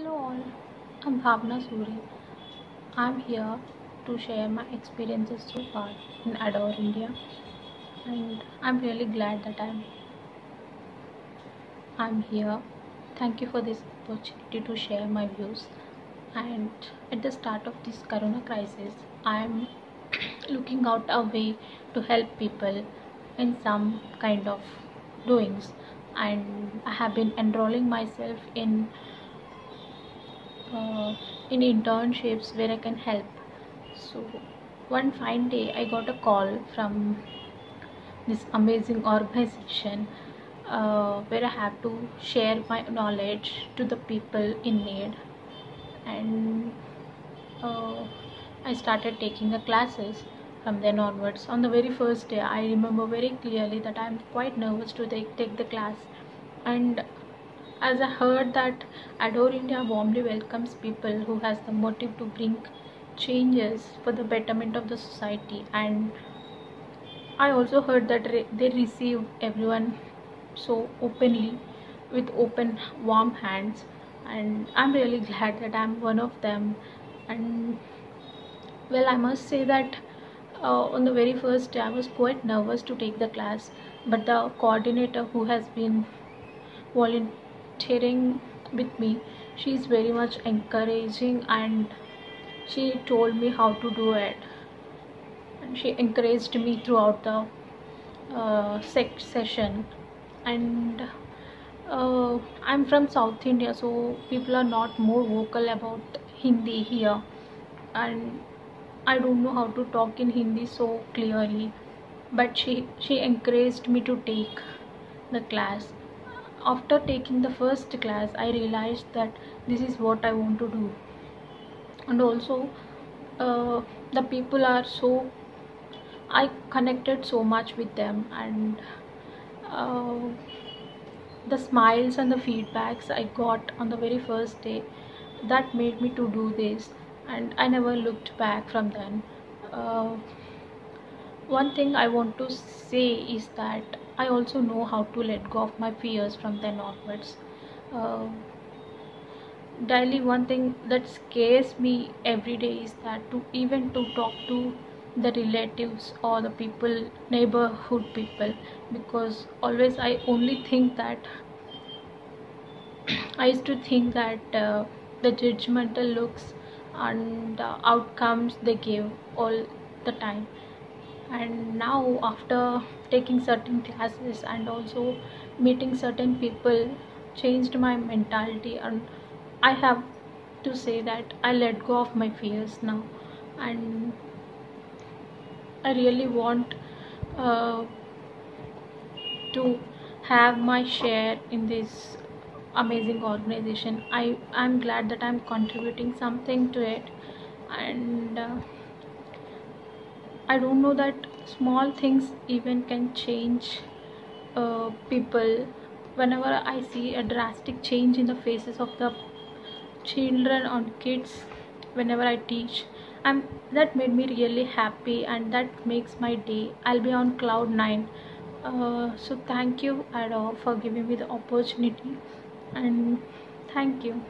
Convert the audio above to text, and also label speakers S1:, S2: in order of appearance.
S1: Hello all, I'm Bhavna Suri. I'm here to share my experiences so far in Adore India, and I'm really glad that I'm here. Thank you for this opportunity to share my views. And at the start of this corona crisis, I'm looking out a way to help people in some kind of doings, and I have been enrolling myself uh, in internships where I can help. So one fine day, I got a call from this amazing organization where I have to share my knowledge to the people in need, and uh, I started taking the classes from then onwards. On the very first day, I remember very clearly that I'm quite nervous to take the class, and as I heard that Adore India warmly welcomes people who has the motive to bring changes for the betterment of the society, and I also heard that they receive everyone so openly with open warm hands, and I'm really glad that I'm one of them. And well, I must say that on the very first day I was quite nervous to take the class, but the coordinator who has been volunteering with me, she's very much encouraging, and she told me how to do it, and she encouraged me throughout the session. And I'm from South India, so people are not more vocal about Hindi here, and I don't know how to talk in Hindi so clearly, but she encouraged me to take the class. After taking the first class, I realized that this is what I want to do, and also uh, the people are so, I connected so much with them, and uh, the smiles and the feedbacks I got on the very first day, that made me to do this, and I never looked back from then. uh, One thing I want to say is that I also know how to let go of my fears from then onwards. uh, Daily, one thing that scares me every day is that to talk to the relatives or the people, neighborhood people, because always I only think that I used to think that the judgmental looks and the outcomes they give all the time. And now, after taking certain classes and also meeting certain people, changed my mentality, and I have to say that I let go of my fears now, and I really want uh, to have my share in this amazing organization. I'm glad that I'm contributing something to it, and I don't know that small things even can change people. Whenever I see a drastic change in the faces of the children or kids, whenever I teach, I'm that made me really happy, and that makes my day. I'll be on cloud nine. So thank you, Ado, for giving me the opportunity, and thank you.